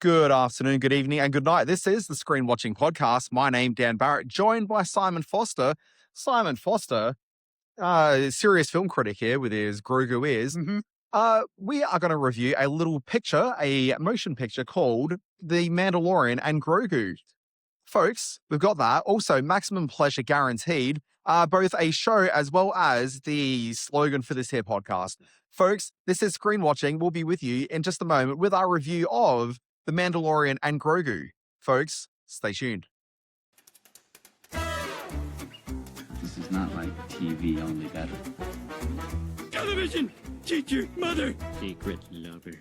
Good afternoon, good evening, and good night. This is the Screen Watching Podcast. My name, Dan Barrett, joined by Simon Foster. Simon Foster, serious film critic here with his Grogu ears. We are going to review a little picture, a motion picture called The Mandalorian and Grogu. Folks, we've got that. Also, maximum pleasure guaranteed, both a show as well as the slogan for this here podcast. Folks, this is Screen Watching. We'll be with you in just a moment with our review of The Mandalorian and Grogu. Folks, stay tuned. This is not like TV, only better. Television! Teacher, mother! Secret lover.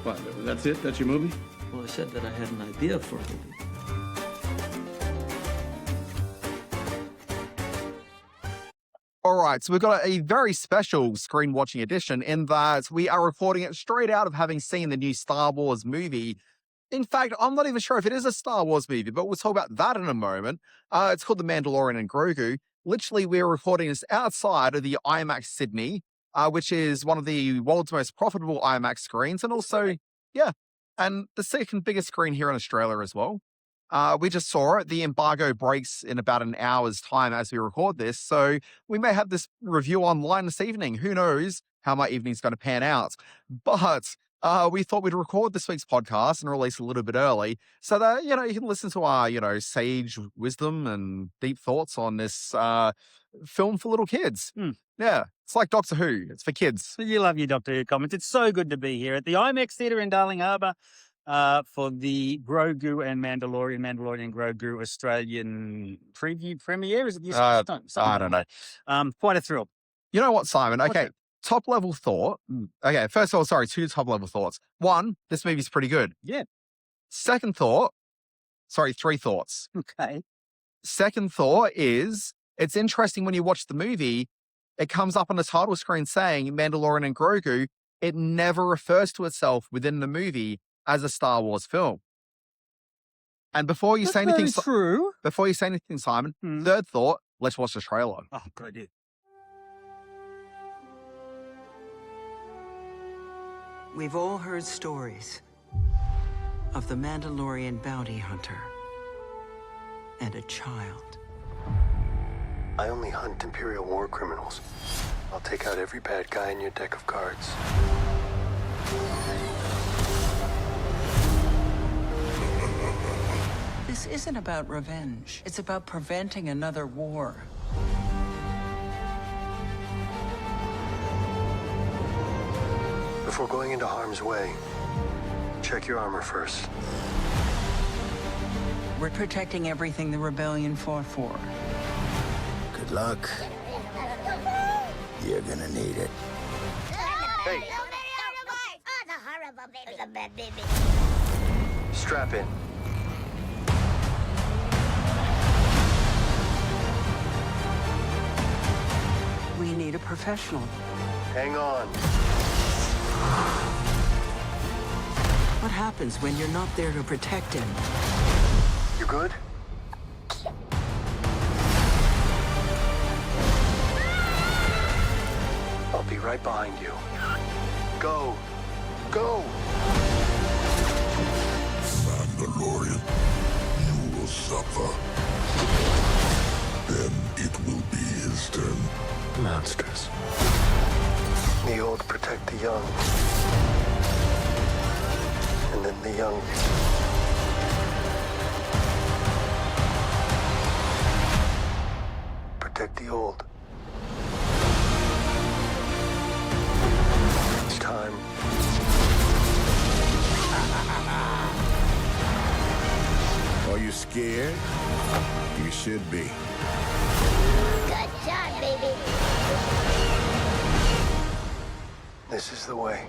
What, that's it? That's your movie? Well, I said that I had an idea for a movie. All right, so we've got a very special screen watching edition in that we are recording it straight out of having seen the new Star Wars movie. In fact, I'm not even sure if it is a Star Wars movie, but we'll talk about that in a moment. It's called The Mandalorian and Grogu. Literally, we're recording this outside of the IMAX Sydney, which is one of the world's most profitable IMAX screens. And also, and the second biggest screen here in Australia as well. We just saw it. The embargo breaks in about an hour's time as we record this. So we may have this review online this evening. Who knows how my evening's going to pan out. But we thought we'd record this week's podcast and release a little bit early so that, you can listen to our, sage wisdom and deep thoughts on this film for little kids. Yeah, it's like Doctor Who. It's for kids. You love your Doctor Who comments. It's so good to be here at the IMAX Theatre in Darling Harbour for the Grogu and Mandalorian and Grogu Australian premiere. Is it the Australian? I don't know. Quite a thrill. You know what, Simon? Okay, it? top level thought. Okay, first of all, two top level thoughts. One, this movie's pretty good. Yeah. Three thoughts. Okay. Second thought is, it's interesting when you watch the movie, it comes up on the title screen saying Mandalorian and Grogu. It never refers to itself within the movie as a Star Wars film. And before you say anything, Simon, third thought, let's watch the trailer. Oh, good idea. We've all heard stories of the Mandalorian bounty hunter and a child. I only hunt Imperial war criminals. I'll take out every bad guy in your deck of cards. This isn't about revenge. It's about preventing another war. Before going into harm's way, check your armor first. We're protecting everything the rebellion fought for. Good luck. You're gonna need it. Hey! It's a horrible baby. It's a bad baby. Strap in. We need a professional. Hang on. What happens when you're not there to protect him? You good? I'll be right behind you. Go! Go! Mandalorian, you will suffer. Then it will be his turn. Monsters. The old protect the young. And then the young protect the old. It's time. Are you scared? You should be. Good job, baby. This is the way.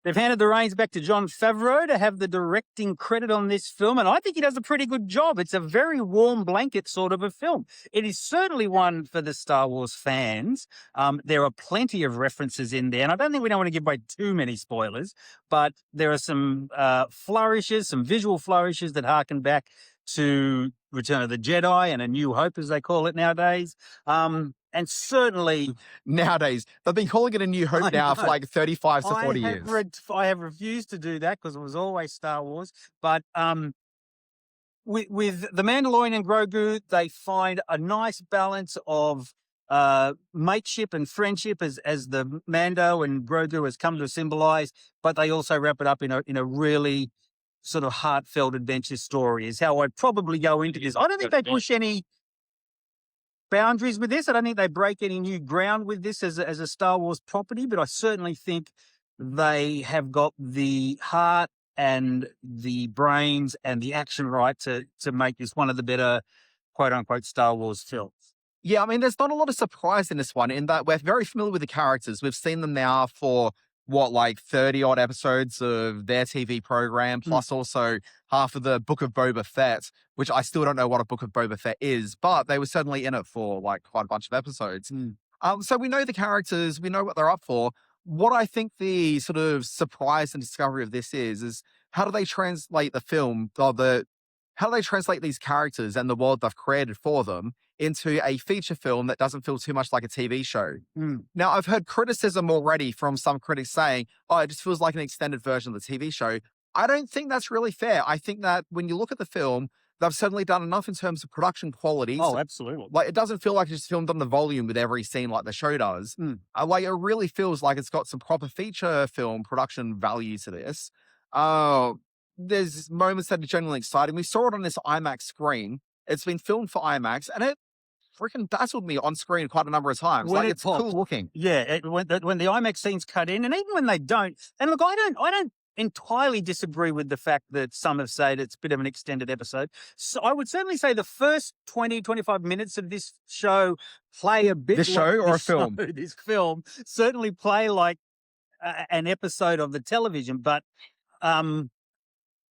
They've handed the reins back to Jon Favreau to have the directing credit on this film, and I think he does a pretty good job. It's a very warm blanket sort of a film. It is certainly one for the Star Wars fans. There are plenty of references in there, and I don't think we don't want to give away too many spoilers, but there are some flourishes, some visual flourishes that harken back to Return of the Jedi and A New Hope, as they call it nowadays. And certainly, Nowadays, they've been calling it A New Hope I now for know. like 35 to 40 I years. have refused to do that because it was always Star Wars. But with The Mandalorian and Grogu, they find a nice balance of mateship and friendship as the Mando and Grogu has come to symbolize, but they also wrap it up in a really sort of heartfelt adventure story is how I'd probably go into this. I don't think they push any boundaries with this. I don't think they break any new ground with this as a Star Wars property, but I certainly think they have got the heart and the brains and the action right to make this one of the better quote unquote Star Wars films. Yeah, I mean, there's not a lot of surprise in this one in that we're very familiar with the characters. We've seen them now for like 30 odd episodes of their TV program, plus also half of the Book of Boba Fett, which I still don't know what a Book of Boba Fett is, but they were certainly in it for like quite a bunch of episodes. So we know the characters, we know what they're up for. What I think the sort of surprise and discovery of this is how do they translate the film, how do they translate these characters and the world they've created for them into a feature film that doesn't feel too much like a TV show? Now, I've heard criticism already from some critics saying, oh, it just feels like an extended version of the TV show. I don't think that's really fair. I think that when you look at the film, they've certainly done enough in terms of production quality. Oh, absolutely. Like, it doesn't feel like it's just filmed on the volume with every scene like the show does. Like, it really feels like it's got some proper feature film production value to this. There's moments that are genuinely exciting. We saw it on this IMAX screen. It's been filmed for IMAX, and it freaking dazzled me on screen quite a number of times. When like, it it's cool popped. looking. Yeah, when the IMAX scenes cut in, and even when they don't. And look, I don't entirely disagree with the fact that some have said it's a bit of an extended episode. So I would certainly say the first 20, 25 minutes of this show play a bit This show or a film? This film certainly play like an episode of the television, but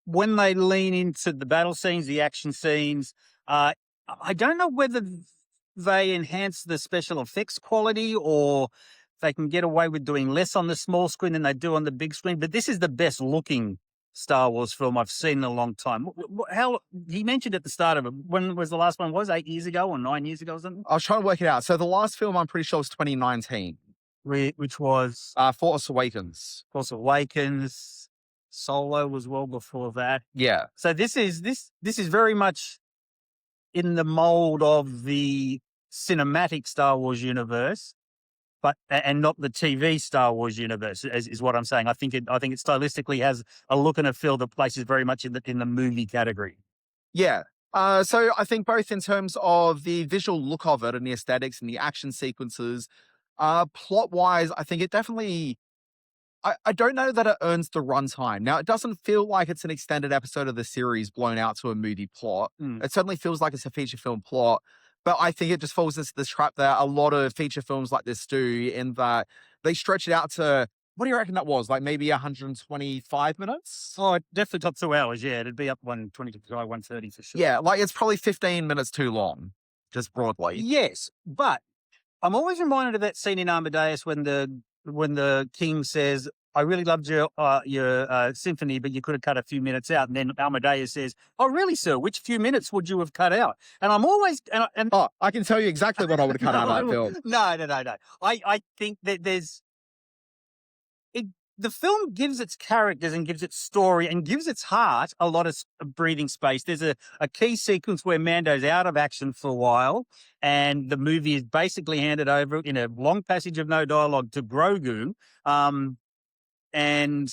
when they lean into the battle scenes, the action scenes, I don't know whether they enhance the special effects quality or they can get away with doing less on the small screen than they do on the big screen. But this is the best looking Star Wars film I've seen in a long time. How he mentioned at the start of it, when was the last one? Was 8 years ago or 9 years ago or something? I was trying to work it out. So the last film I'm pretty sure was 2019. Which was Force Awakens. Force Awakens. Solo was well before that. Yeah. So this is very much in the mold of the cinematic Star Wars universe, and not the TV Star Wars universe, is what I'm saying. I think it stylistically has a look and a feel that places very much in the movie category. Yeah. So I think both in terms of the visual look of it and the aesthetics and the action sequences, plot-wise, I think it definitely... I don't know that it earns the runtime. Now, it doesn't feel like it's an extended episode of the series blown out to a movie plot. It certainly feels like it's a feature film plot, but I think it just falls into this trap that a lot of feature films like this do, in that they stretch it out to, what do you reckon that was? Like maybe 125 minutes? Oh, it definitely got 2 hours. Yeah, it'd be up 120 to 130 for sure. Yeah, like it's probably 15 minutes too long, just broadly. Yes, but I'm always reminded of that scene in Amadeus when the king says, I really loved your symphony, but you could have cut a few minutes out. And then Amadeus says, oh, really, sir? Which few minutes would you have cut out? And I'm always... Oh, I can tell you exactly what I would have cut out of that film. No. I think that the film gives its characters and gives its story and gives its heart a lot of breathing space. There's a key sequence where Mando's out of action for a while, and the movie is basically handed over in a long passage of no dialogue to Grogu. And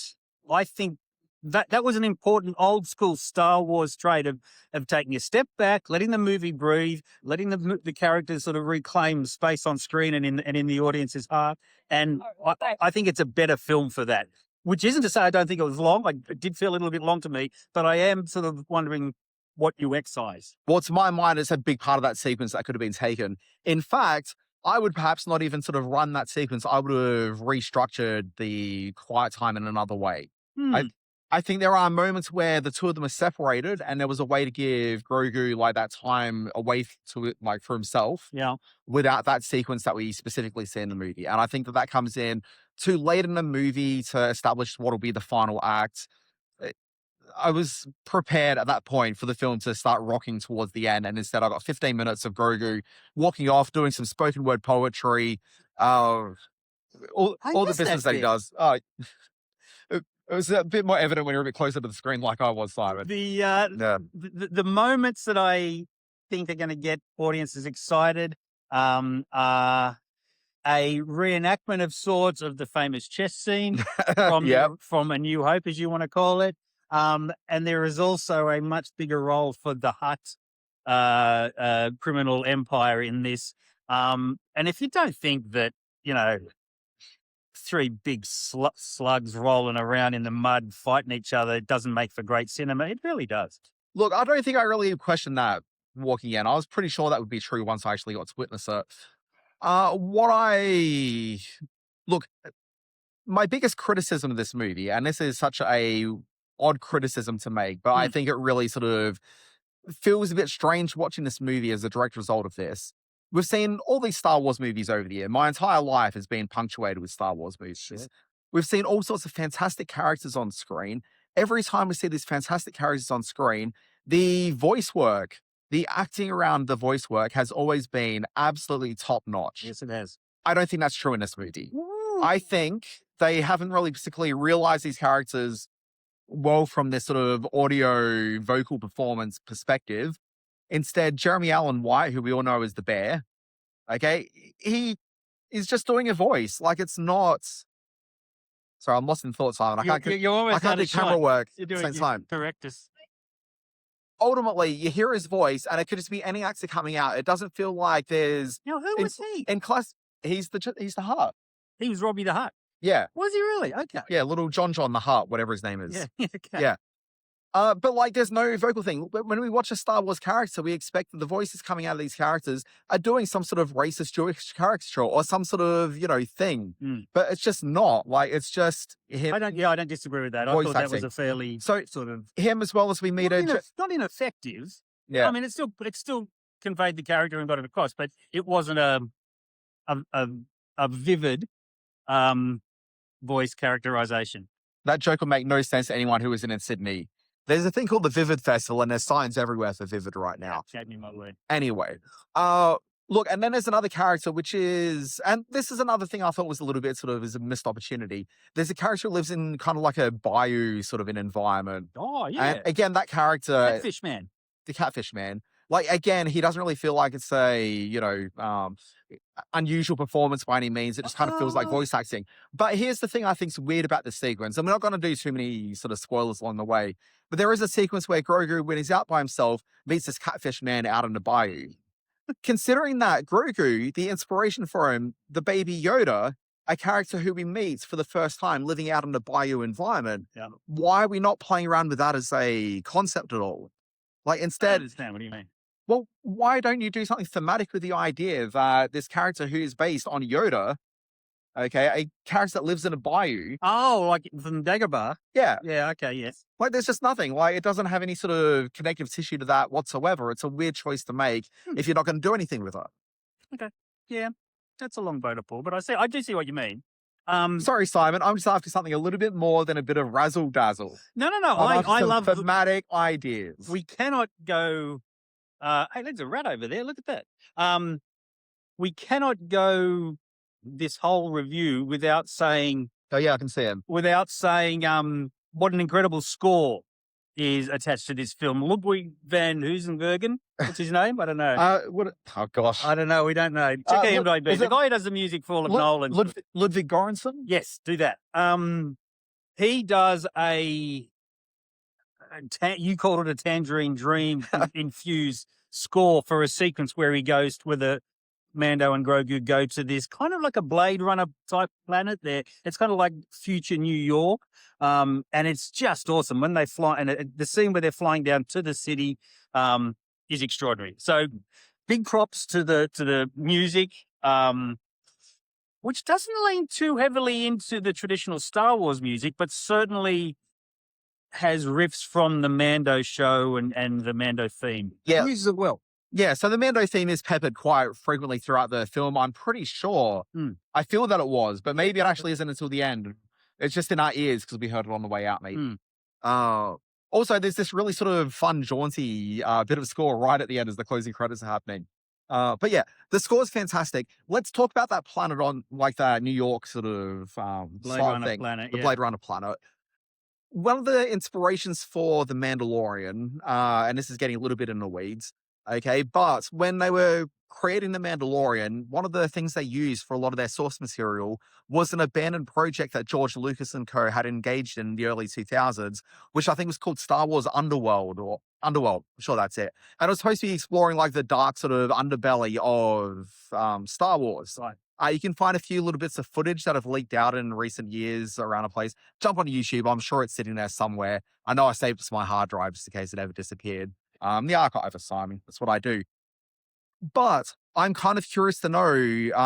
I think that was an important old school Star Wars trait of taking a step back, letting the movie breathe, letting the characters sort of reclaim space on screen and in the audience's heart. And I think it's a better film for that, which isn't to say I don't think it was long. It did feel a little bit long to me, but I am sort of wondering what you excise. Well, to my mind, it's a big part of that sequence that could have been taken. In fact, I would perhaps not even sort of run that sequence. I would have restructured the quiet time in another way. I think there are moments where the two of them are separated, and there was a way to give Grogu like that time away to it, like for himself. Yeah. Without that sequence that we specifically see in the movie. And I think that comes in too late in the movie to establish what will be the final act. I was prepared at that point for the film to start rocking towards the end, and instead I got 15 minutes of Grogu walking off, doing some spoken word poetry, all the missed that business that he bit. does. It was a bit more evident when you're a bit closer to the screen, like I was, Simon. Yeah. The moments that I think are going to get audiences excited are a reenactment of sorts of the famous chess scene from A New Hope, as you want to call it. And there is also a much bigger role for the Hutt criminal empire in this. And if you don't think that, three big slugs rolling around in the mud fighting each other doesn't make for great cinema, it really does. Look, I don't think I really questioned that walking in. I was pretty sure that would be true once I actually got to witness it. My biggest criticism of this movie, and this is such a odd criticism to make, but I think it really sort of feels a bit strange watching this movie as a direct result of this. We've seen all these Star Wars movies over the year. My entire life has been punctuated with Star Wars movies. Sure. We've seen all sorts of fantastic characters on screen. Every time we see these fantastic characters on screen, the voice work, the acting around the voice work has always been absolutely top notch. Yes, it has. I don't think that's true in this movie. I think they haven't really particularly realized these characters well from this sort of audio vocal performance perspective. Instead, Jeremy Allen White, who we all know is the bear, okay, he is just doing a voice. Like, it's not... Sorry, I'm lost in thought, Simon. I can't do camera work at the same time. Correct us. Ultimately, you hear his voice, and it could just be any actor coming out. It doesn't feel like there's... Now, who was he? In class, he's the Hutt. He was Robbie the Hutt. Yeah. Was he really? Okay. Yeah, little John the Hutt, whatever his name is. Yeah. Okay. Yeah. But like, there's no vocal thing. When we watch a Star Wars character, we expect that the voices coming out of these characters are doing some sort of racist Jewish caricature or some sort of, thing. But it's just not. Like, it's just him. I don't disagree with that. I thought that was a fairly sort of him, as well as we meet not ineffective. Yeah. I mean, it still conveyed the character and got it across, but it wasn't a vivid voice characterization. That joke will make no sense to anyone who isn't in Sydney. There's a thing called the Vivid Festival, and there's signs everywhere for Vivid right now. Gave me my word. Anyway, look, and then there's another character, which is, and this is another thing I thought was a little bit sort of is a missed opportunity. There's a character who lives in kind of like a bayou sort of an environment. Oh, yeah. And again, that character... Catfish Man. The Catfish Man. Like, again, he doesn't really feel like it's a, unusual performance by any means. It just kind of feels like voice acting. But here's the thing I think's weird about this sequence. And we're not going to do too many sort of spoilers along the way. But there is a sequence where Grogu, when he's out by himself, meets this Catfish Man out in the bayou. Considering that Grogu, the inspiration for him, the baby Yoda, a character who we meet for the first time living out in the bayou environment, why are we not playing around with that as a concept at all? Like, instead... I understand. What do you mean? Well, why don't you do something thematic with the idea that this character who is based on Yoda, okay, a character that lives in a bayou. Oh, like from Dagobah? Yeah. Yeah, okay, yes. Like, there's just nothing. Like, it doesn't have any sort of connective tissue to that whatsoever. It's a weird choice to make if you're not going to do anything with it. Okay. Yeah, that's a long boat to pull, but I do see what you mean. Sorry, Simon. I'm just after something a little bit more than a bit of razzle dazzle. No. I love thematic ideas. We cannot go. Hey, there's a rat over there. Look at that. We cannot go this whole review without saying. Oh yeah, I can see him. Without saying, what an incredible score is attached to this film. Ludwig van Hoosenbergen. What's his name? I don't know. Oh gosh, I don't know. We don't know. Check IMDb. The guy who does the music for all of Nolan. Ludwig Göransson. Yes, do that. He does you called it a Tangerine Dream infused score for a sequence where he goes where the Mando and Grogu go to this kind of like a Blade Runner type planet there. It's kind of like future New York. And it's just awesome when they fly, and the scene where they're flying down to the city is extraordinary. So big props to the music, which doesn't lean too heavily into the traditional Star Wars music, but certainly has riffs from the Mando show and the Mando theme. Yeah. It uses it well. Yeah, so the Mando theme is peppered quite frequently throughout the film. I'm pretty sure. I feel that it was, but maybe it actually isn't until the end. It's just in our ears because we heard it on the way out, maybe. Also, there's this really sort of fun, jaunty bit of score right at the end as the closing credits are happening. But yeah, the score is fantastic. Let's talk about that planet on like that New York sort of Blade side Runner thing, planet, the yeah. Blade Runner planet. One of the inspirations for The Mandalorian, and this is getting a little bit in the weeds, okay, but when they were creating The Mandalorian, one of the things they used for a lot of their source material was an abandoned project that George Lucas and co had engaged in the early 2000s, which I think was called Star Wars Underworld or Underworld. I'm sure that's it. And it was supposed to be exploring like the dark sort of underbelly of Star Wars. Right. You can find a few little bits of footage that have leaked out in recent years around a place. Jump on YouTube. I'm sure it's sitting there somewhere. I know I saved it to my hard drive just in case it ever disappeared. The archive assignment. That's what I do. But I'm kind of curious to know,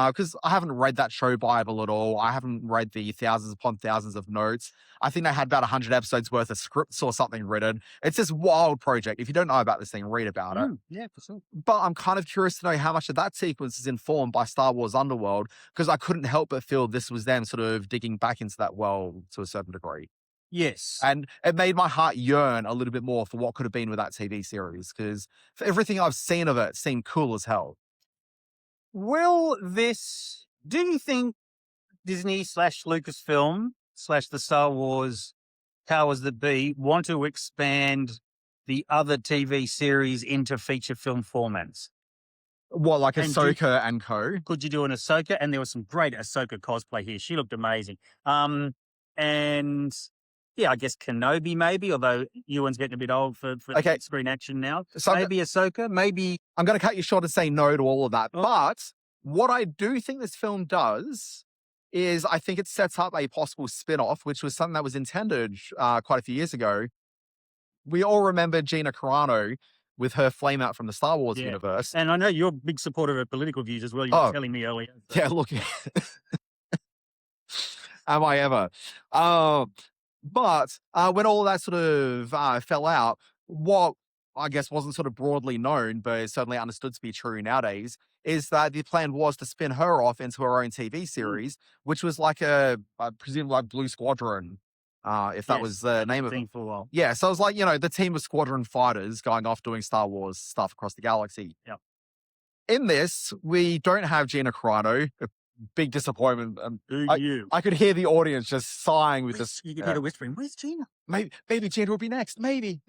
because I haven't read that show Bible at all. I haven't read the thousands upon thousands of notes. I think they had about 100 episodes worth of scripts or something written. It's this wild project. If you don't know about this thing, read about it. Yeah, for sure. But I'm kind of curious to know how much of that sequence is informed by Star Wars Underworld, because I couldn't help but feel this was them sort of digging back into that well to a certain degree. Yes. And it made my heart yearn a little bit more for what could have been with that TV series, because for everything I've seen of it seemed cool as hell. Do you think Disney / Lucasfilm / the Star Wars powers that be want to expand the other TV series into feature film formats? What, like And Ahsoka and co? Could you do an Ahsoka? And there was some great Ahsoka cosplay here. She looked amazing. And yeah, I guess Kenobi maybe, although Ewan's getting a bit old for Okay. screen action now. So Maybe Ahsoka, maybe. I'm going to cut you short and say no to all of that. Oh. But what I do think this film does is I think it sets up a possible spin-off, which was something that was intended quite a few years ago. We all remember Gina Carano with her flame out from the Star Wars Yeah. universe. And I know you're a big supporter of her political views as well. You were telling me earlier. So. Yeah, look. Am I ever? But when all that sort of fell out, what I guess wasn't sort of broadly known, but is certainly understood to be true nowadays, is that the plan was to spin her off into her own TV series, which was like I presume like Blue Squadron, if that was the name of it. For a while. Yeah, so it was like, the team of squadron fighters going off doing Star Wars stuff across the galaxy. Yep. In this, we don't have Gina Carano. A big disappointment. I could hear the audience just sighing with this. You could hear the whispering. Where's Gina? Maybe Gina will be next. Maybe.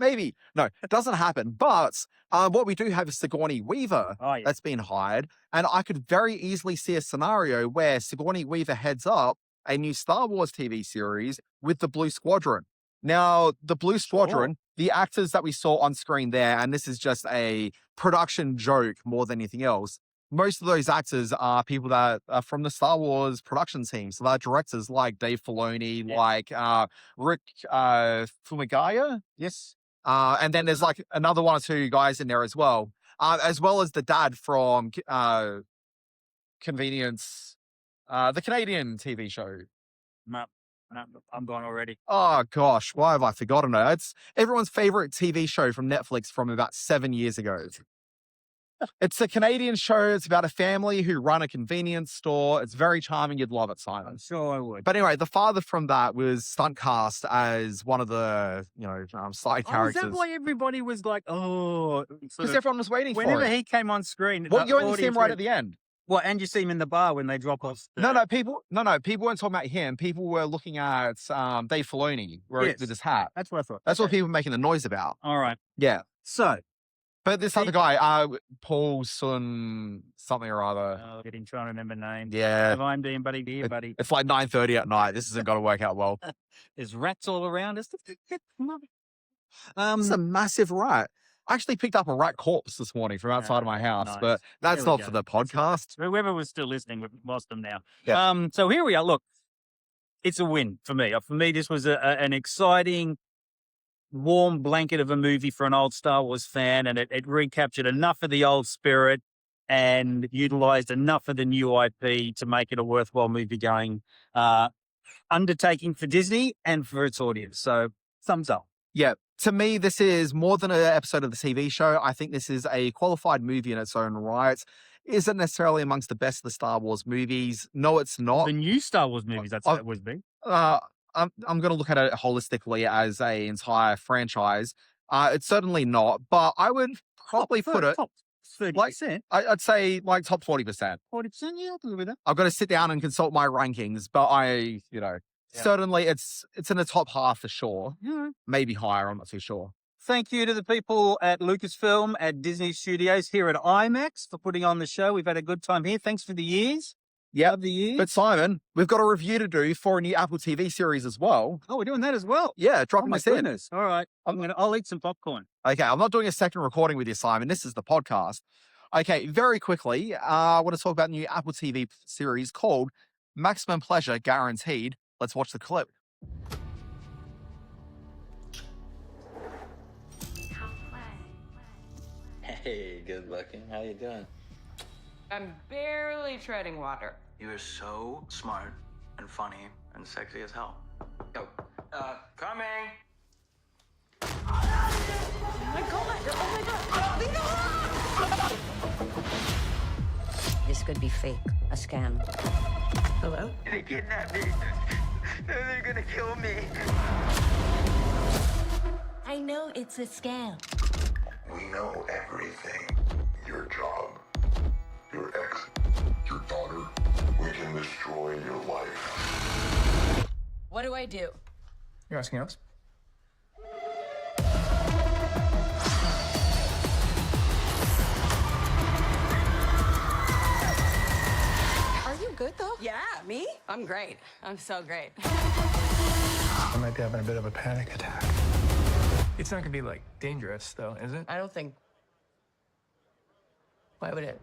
No, it doesn't happen. But what we do have is Sigourney Weaver that's been hired. And I could very easily see a scenario where Sigourney Weaver heads up a new Star Wars TV series with the Blue Squadron. Now, the Blue Squadron, the actors that we saw on screen there, and this is just a production joke more than anything else, most of those actors are people that are from the Star Wars production team. So they're directors like Dave Filoni, like Rick Fumigaya. Yes. And then there's like another one or two guys in there as well as the dad from Convenience, the Canadian TV show. No, I'm gone already. Oh gosh, why have I forgotten it? It's everyone's favorite TV show from Netflix from about 7 years ago. It's a Canadian show. It's about a family who run a convenience store. It's very charming. You'd love it, Simon. I'm sure I would. But anyway, the father from that was stunt cast as one of the, side characters. Is that why everybody was like, Because everyone was waiting for whenever it. he came on screen. Well, you only see him right at the end. Well, and you see him in the bar when they drop off. People weren't talking about him. People were looking at Dave Filoni with his hat. That's what I thought. That's what people were making the noise about. All right. Yeah. So. But this other guy, Paul Sun something or other. Oh, getting trying to remember names. Yeah. Have I'm doing, buddy, dear, buddy. It's like 9:30 at night. This isn't going to work out well. There's rats all around us. It's a massive rat. I actually picked up a rat corpse this morning from outside of my house, nice. but that's not for the podcast. Whoever was still listening, we've lost them now. Yeah. So here we are. Look, it's a win for me. For me, this was an exciting, warm blanket of a movie for an old Star Wars fan, and it recaptured enough of the old spirit and utilized enough of the new IP to make it a worthwhile movie-going undertaking for Disney and for its audience. So, thumbs up. Yeah. To me, this is more than an episode of the TV show. I think this is a qualified movie in its own right. Isn't necessarily amongst the best of the Star Wars movies. No, it's not. The new Star Wars movies, that's what it would be. I'm going to look at it holistically as a entire franchise. It's certainly not, but I would probably put it top like 30%. I'd say like top 40%. 40%, yeah, I'll do with that. I've got to sit down and consult my rankings, but certainly it's in the top half for sure. Yeah. Maybe higher, I'm not too sure. Thank you to the people at Lucasfilm, at Disney Studios, here at IMAX for putting on the show. We've had a good time here. Thanks for the years. Yeah, Love the years. but Simon, we've got a review to do for a new Apple TV series as well. Oh, we're doing that as well. Yeah, Oh dropping my this in. goodness. All right. I'll eat some popcorn. Okay, I'm not doing a second recording with you, Simon. This is the podcast. Okay, very quickly, I want to talk about a new Apple TV series called Maximum Pleasure Guaranteed. Let's watch the clip. Hey, good looking. How you doing? I'm barely treading water. You are so smart and funny and sexy as hell. Oh, Coming. Oh my god! This could be fake, a scam. Hello? They kidnapped me. They're gonna kill me. I know it's a scam. We know everything. Your job, your ex, your daughter. We can destroy your life. What do I do? You're asking us? Are you good though? Yeah, me? I'm great. I'm so great. I might be having a bit of a panic attack. It's not gonna be like dangerous though, is it? I don't think. Why would it?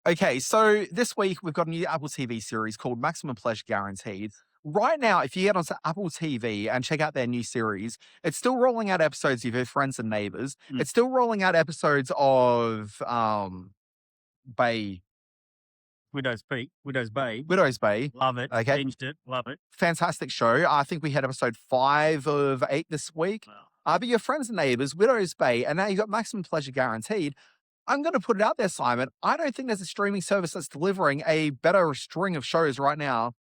Okay, so this week we've got a new Apple TV series called Maximum Pleasure Guaranteed. Right now, if you get onto Apple TV and check out their new series, it's still rolling out episodes of your friends and neighbors. It's still rolling out episodes of Widow's Bay. Widow's Bay. Love it. Okay. Binged it. Love it. Fantastic show. I think we had episode 5 of 8 this week. Wow. But your friends and neighbors, Widow's Bay, and now you've got Maximum Pleasure Guaranteed. I'm going to put it out there, Simon. I don't think there's a streaming service that's delivering a better string of shows right now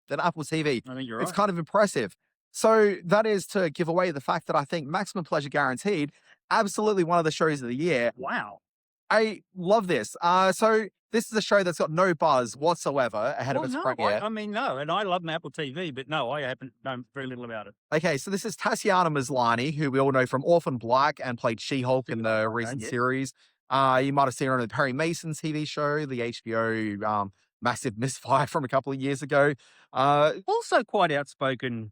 than Apple TV. I think you're It's right. kind of impressive. So that is to give away the fact that I think Maximum Pleasure Guaranteed, absolutely one of the shows of the year. Wow. I love this. So this is a show that's got no buzz whatsoever ahead of its premiere. No. And I love Apple TV, but no, I happen to know very little about it. Okay, so this is Tatiana Maslany, who we all know from Orphan Black and played She-Hulk in the recent yeah. series. You might have seen her on the Perry Mason TV show, the HBO massive misfire from a couple of years ago. Also quite outspoken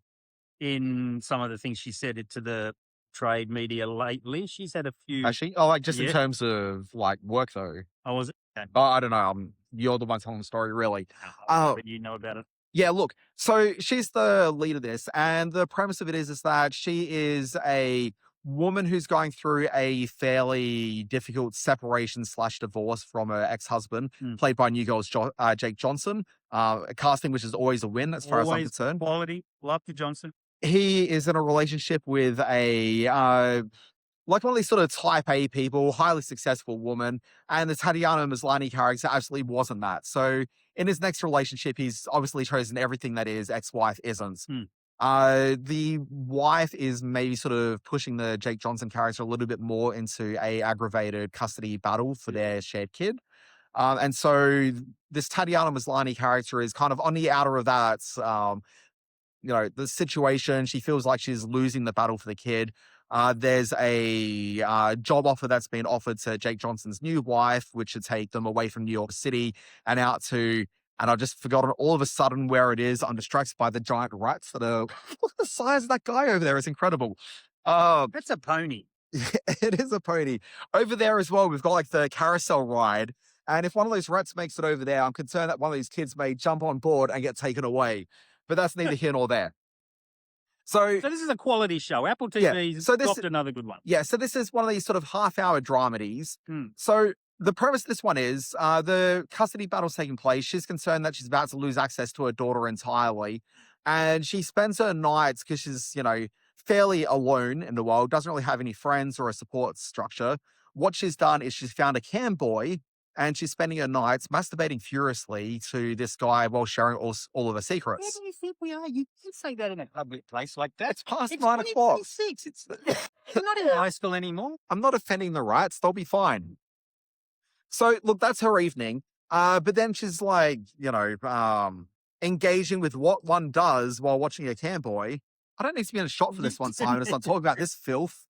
in some of the things she said to the trade media lately. She's had a few. Actually, oh, like just in Yeah. terms of like work though. Oh, was it? Okay. Oh, I don't know. You're the one telling the story, really. Oh, but you know about it. Yeah, look. So she's the lead of this, and the premise of it is that she is a woman who's going through a fairly difficult separation / divorce from her ex-husband, played by New Girl's Jake Johnson. A casting which is always a win as far as I'm Always concerned. quality. Love the Johnson. He is in a relationship with a like one of these sort of type A people, highly successful woman, and the Tatiana Maslany character absolutely wasn't that. So in his next relationship, he's obviously chosen everything that his ex-wife isn't. The wife is maybe sort of pushing the Jake Johnson character a little bit more into a aggravated custody battle for their shared kid. And so this Tatiana Maslany character is kind of on the outer of that, the situation. She feels like she's losing the battle for the kid. There's a job offer that's been offered to Jake Johnson's new wife, which should take them away from New York City and out to, and I've just forgotten all of a sudden where it is. I'm distracted by the giant rats that are, look at the size of that guy over there. It's incredible. That's a pony. It is a pony. Over there as well, we've got like the carousel ride. And if one of those rats makes it over there, I'm concerned that one of these kids may jump on board and get taken away. But that's neither here nor there. So this is a quality show. Apple TV's so this dropped another good one. Yeah, so this is one of these sort of half-hour dramedies. So The premise of this one is the custody battle's taking place. She's concerned that she's about to lose access to her daughter entirely. And she spends her nights because she's, fairly alone in the world, doesn't really have any friends or a support structure. What she's done is she's found a cam boy and she's spending her nights masturbating furiously to this guy while sharing all of her Where secrets. do you think we are? You can't say that in a public place like that. It's past It's 9 o'clock. 2026. We're not in high school anymore. I'm not offending the rights. They'll be fine. So, look, that's her evening. But then she's like, engaging with what one does while watching a cam boy. I don't need to be in a shot for this one, Simon. It's not talking about this filth.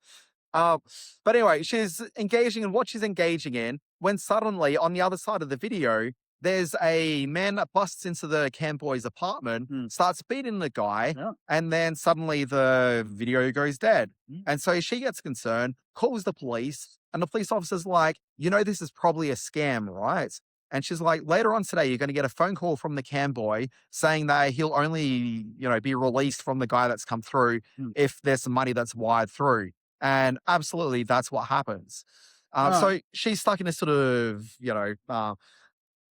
But anyway, she's engaging in what she's engaging in when suddenly on the other side of the video, there's a man that busts into the cam boy's apartment, starts beating the guy, and then suddenly the video goes dead. And so she gets concerned, calls the police, and the police officer's like, this is probably a scam, right? And she's like, later on today, you're going to get a phone call from the cam boy saying that he'll only, be released from the guy that's come through if there's some money that's wired through. And absolutely, that's what happens. So she's stuck in a sort of,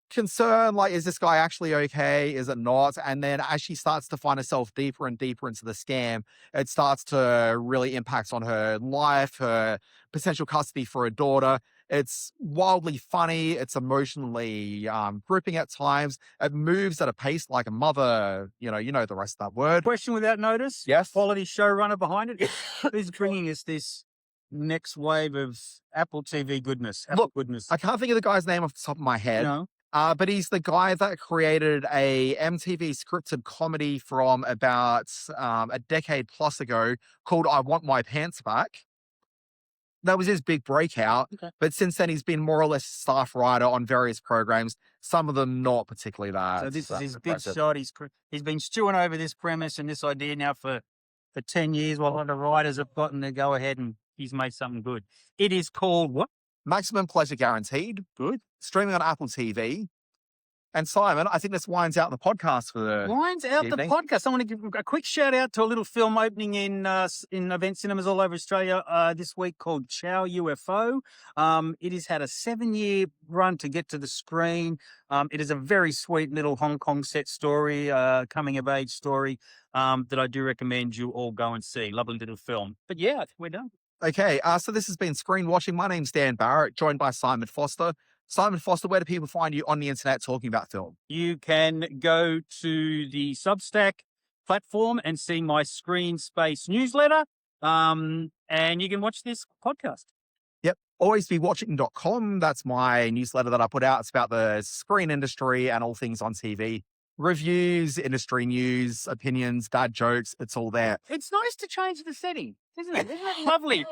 concern, like, is this guy actually okay? Is it not? And then as she starts to find herself deeper and deeper into the scam, it starts to really impact on her life, her potential custody for her daughter. It's wildly funny. It's emotionally gripping at times. It moves at a pace like a mother. You know the rest of that word. Question without notice. Yes. Quality showrunner behind it. Who's bringing us this next wave of Apple TV goodness? Goodness. I can't think of the guy's name off the top of my head. No. But he's the guy that created a MTV scripted comedy from about a decade plus ago called I Want My Pants Back. That was his big breakout. Okay. But since then, he's been more or less staff writer on various programs, some of them not particularly that. So this is his big impressive. shot. He's been stewing over this premise and this idea now for 10 years while the writers have gotten to go ahead and he's made something good. It is called what? Maximum Pleasure Guaranteed. Good. Streaming on Apple TV. And Simon, I think this winds out the podcast for the Winds out evening. the podcast. I want to give a quick shout out to a little film opening in event cinemas all over Australia this week called Chow UFO. It has had a 7-year run to get to the screen. It is a very sweet little Hong Kong set story, coming of age story that I do recommend you all go and see. Lovely little film. But yeah, I think we're done. Okay, so this has been Screen Watching. My name's Dan Barrett, joined by Simon Foster. Simon Foster, where do people find you on the internet talking about film? You can go to the Substack platform and see my Screen Space newsletter, and you can watch this podcast. Yep, alwaysbewatching.com. That's my newsletter that I put out. It's about the screen industry and all things on TV. Reviews, industry news, opinions, dad jokes, it's all there. It's nice to change the setting, isn't it? Isn't it lovely?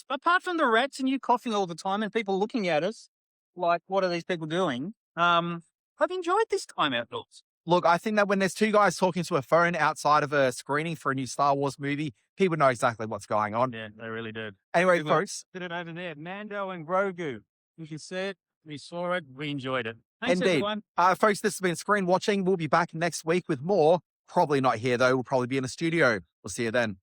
Apart from the rats and you coughing all the time and people looking at us, like, what are these people doing? I've enjoyed this time outdoors. Look, I think that when there's two guys talking to a phone outside of a screening for a new Star Wars movie, people know exactly what's going on. Yeah, they really did. Anyway, folks. Did it over there. Mando and Grogu. You can see it. We saw it. We enjoyed it. Thanks, Indeed. everyone. Folks, this has been Screen Watching. We'll be back next week with more. Probably not here, though. We'll probably be in a studio. We'll see you then.